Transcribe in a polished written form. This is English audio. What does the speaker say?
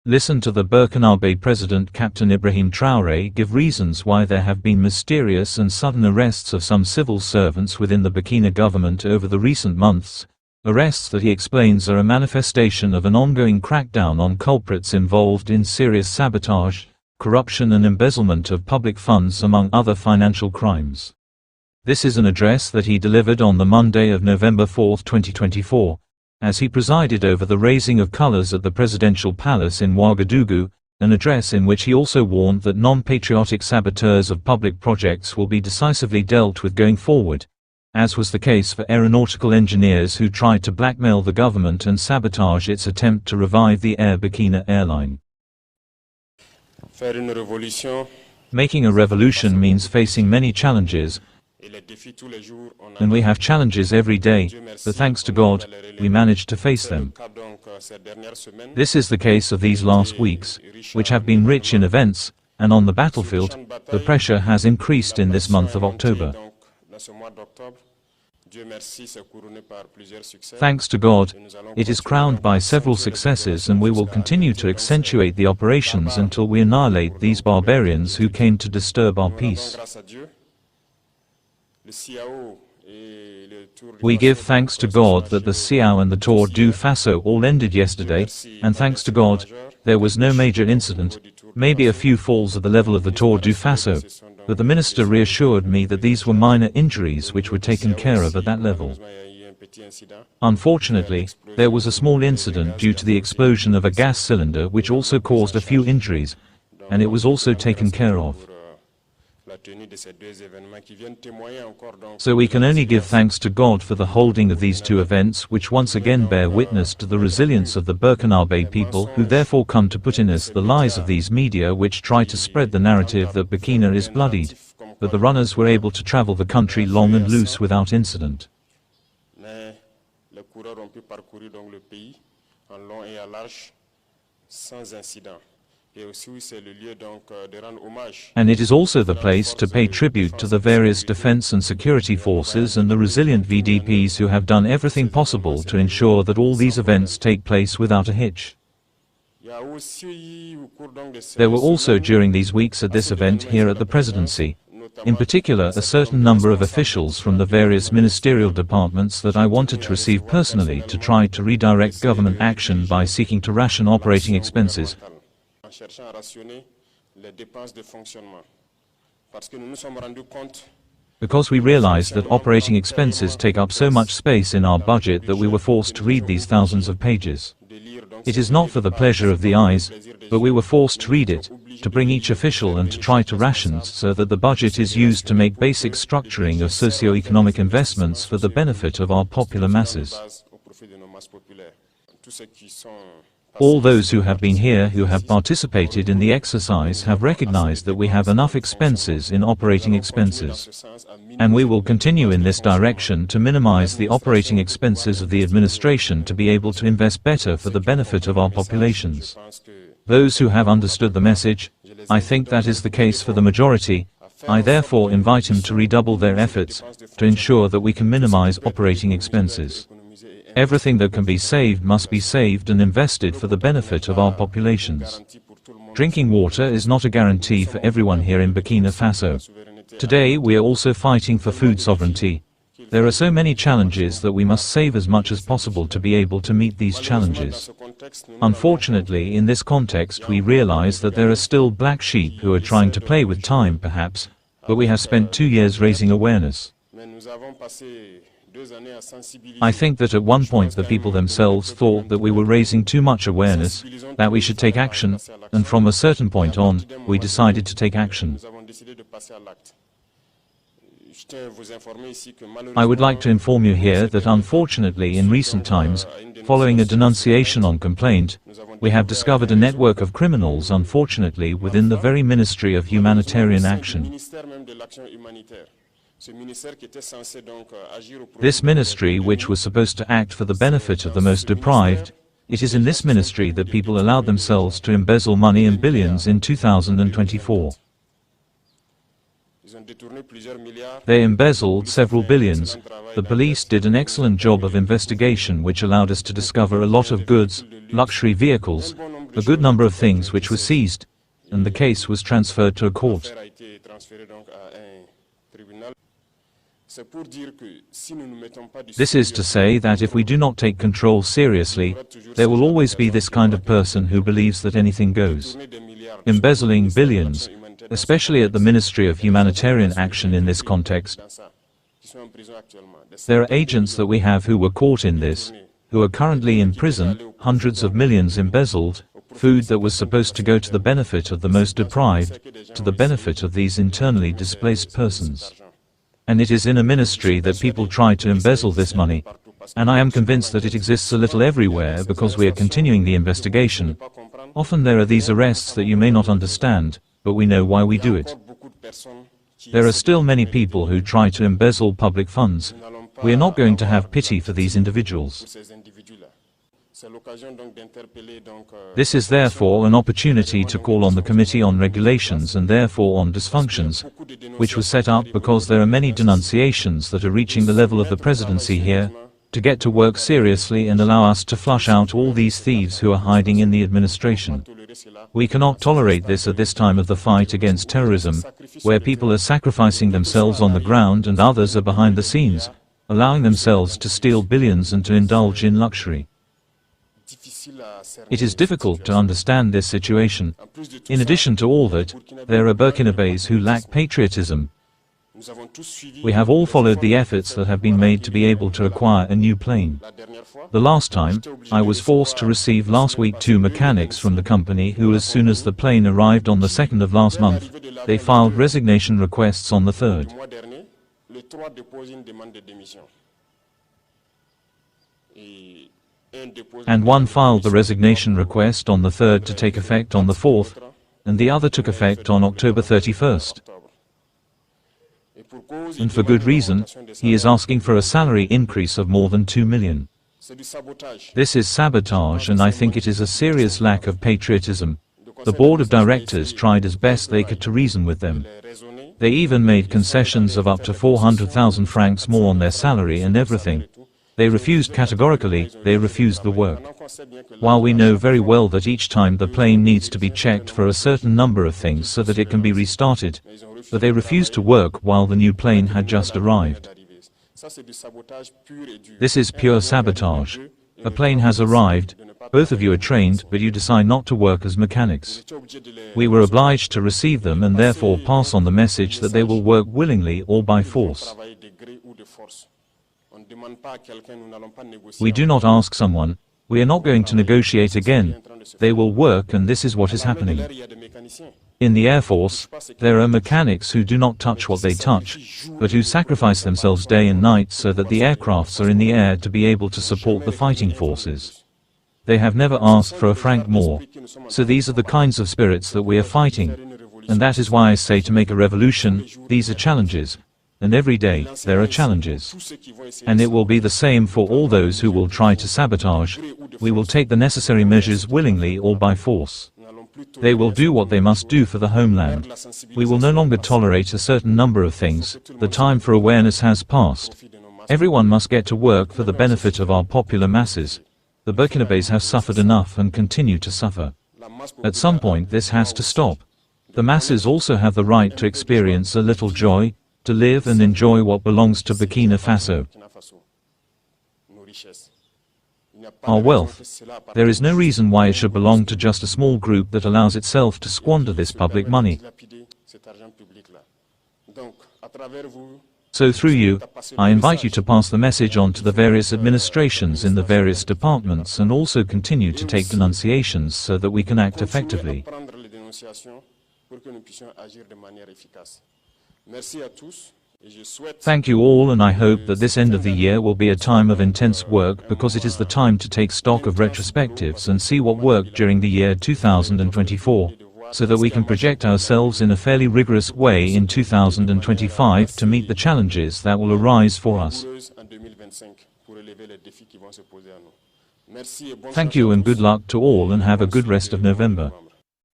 Listen to the Burkinabe President Captain Ibrahim Traore give reasons why there have been mysterious and sudden arrests of some civil servants within the Burkina government over the recent months, arrests that he explains are a manifestation of an ongoing crackdown on culprits involved in serious sabotage, corruption and embezzlement of public funds among other financial crimes. This is an address that he delivered on the Monday of November 4, 2024. As he presided over the raising of colors at the presidential palace in Ouagadougou, an address in which he also warned that non-patriotic saboteurs of public projects will be decisively dealt with going forward, as was the case for aeronautical engineers who tried to blackmail the government and sabotage its attempt to revive the Air Burkina airline. Making a revolution means facing many challenges, and we have challenges every day, but thanks to God, we managed to face them. This is the case of these last weeks, which have been rich in events, and on the battlefield, the pressure has increased in this month of October. Thanks to God, it is crowned by several successes, and we will continue to accentuate the operations until we annihilate these barbarians who came to disturb our peace. We give thanks to God that the Siao and the Tour du Faso all ended yesterday, and thanks to God, there was no major incident, maybe a few falls at the level of the Tour du Faso, but the minister reassured me that these were minor injuries which were taken care of at that level. Unfortunately, there was a small incident due to the explosion of a gas cylinder which also caused a few injuries, and it was also taken care of. So we can only give thanks to God for the holding of these two events, which once again bear witness to the resilience of the Burkinabe people, who therefore come to put in us the lies of these media which try to spread the narrative that Burkina is bloodied, but the runners were able to travel the country long and loose without incident. And it is also the place to pay tribute to the various defense and security forces and the resilient VDPs who have done everything possible to ensure that all these events take place without a hitch. There were also during these weeks at this event here at the presidency, in particular a certain number of officials from the various ministerial departments that I wanted to receive personally to try to redirect government action by seeking to ration operating expenses. Because we realized that operating expenses take up so much space in our budget that we were forced to read these thousands of pages. It is not for the pleasure of the eyes, but we were forced to read it, to bring each official and to try to ration so that the budget is used to make basic structuring of socio-economic investments for the benefit of our popular masses. All those who have been here who have participated in the exercise have recognized that we have enough expenses in operating expenses. And we will continue in this direction to minimize the operating expenses of the administration to be able to invest better for the benefit of our populations. Those who have understood the message, I think that is the case for the majority, I therefore invite them to redouble their efforts to ensure that we can minimize operating expenses. Everything that can be saved must be saved and invested for the benefit of our populations. Drinking water is not a guarantee for everyone here in Burkina Faso. Today we are also fighting for food sovereignty. There are so many challenges that we must save as much as possible to be able to meet these challenges. Unfortunately, in this context we realize that there are still black sheep who are trying to play with time perhaps, but we have spent 2 years raising awareness. I think that at one point the people themselves thought that we were raising too much awareness, that we should take action, and from a certain point on, we decided to take action. I would like to inform you here that unfortunately in recent times, following a denunciation on complaint, we have discovered a network of criminals unfortunately within the very Ministry of Humanitarian Action. This ministry, which was supposed to act for the benefit of the most deprived, it is in this ministry that people allowed themselves to embezzle money in billions in 2024. They embezzled several billions. The police did an excellent job of investigation which allowed us to discover a lot of goods, luxury vehicles, a good number of things which were seized, and the case was transferred to a court. This is to say that if we do not take control seriously, there will always be this kind of person who believes that anything goes. Embezzling billions, especially at the Ministry of Humanitarian Action in this context. There are agents that we have who were caught in this, who are currently in prison, hundreds of millions embezzled, food that was supposed to go to the benefit of the most deprived, to the benefit of these internally displaced persons. And it is in a ministry that people try to embezzle this money, and I am convinced that it exists a little everywhere because we are continuing the investigation. Often there are these arrests that you may not understand, but we know why we do it. There are still many people who try to embezzle public funds. We are not going to have pity for these individuals. This is therefore an opportunity to call on the Committee on Regulations and therefore on Dysfunctions, which was set up because there are many denunciations that are reaching the level of the presidency here, to get to work seriously and allow us to flush out all these thieves who are hiding in the administration. We cannot tolerate this at this time of the fight against terrorism, where people are sacrificing themselves on the ground and others are behind the scenes, allowing themselves to steal billions and to indulge in luxury. It is difficult to understand this situation. In addition to all that, there are Burkinabes who lack patriotism. We have all followed the efforts that have been made to be able to acquire a new plane. The last time, I was forced to receive last week 2 mechanics from the company who, as soon as the plane arrived on the 2nd of last month, they filed resignation requests on the 3rd. And one filed the resignation request on the 3rd to take effect on the 4th, and the other took effect on October 31st. And for good reason, he is asking for a salary increase of more than 2 million. This is sabotage, and I think it is a serious lack of patriotism. The board of directors tried as best they could to reason with them. They even made concessions of up to 400,000 francs more on their salary and everything. They refused categorically, they refused the work. While we know very well that each time the plane needs to be checked for a certain number of things so that it can be restarted, but they refused to work while the new plane had just arrived. This is pure sabotage. A plane has arrived, both of you are trained, but you decide not to work as mechanics. We were obliged to receive them and therefore pass on the message that they will work willingly or by force. We do not ask someone, we are not going to negotiate again. They will work, and this is what is happening. In the Air Force, there are mechanics who do not touch what they touch, but who sacrifice themselves day and night so that the aircrafts are in the air to be able to support the fighting forces. They have never asked for a franc more. So these are the kinds of spirits that we are fighting. And that is why I say, to make a revolution, these are challenges. And every day, there are challenges. And it will be the same for all those who will try to sabotage. We will take the necessary measures willingly or by force. They will do what they must do for the homeland. We will no longer tolerate a certain number of things. The time for awareness has passed. Everyone must get to work for the benefit of our popular masses. The Burkinabes have suffered enough and continue to suffer. At some point this has to stop. The masses also have the right to experience a little joy, to live and enjoy what belongs to Burkina Faso. Our wealth. There is no reason why it should belong to just a small group that allows itself to squander this public money. So through you, I invite you to pass the message on to the various administrations in the various departments and also continue to take denunciations so that we can act effectively. Thank you all, and I hope that this end of the year will be a time of intense work, because it is the time to take stock of retrospectives and see what worked during the year 2024, so that we can project ourselves in a fairly rigorous way in 2025 to meet the challenges that will arise for us. Thank you and good luck to all, and have a good rest of November.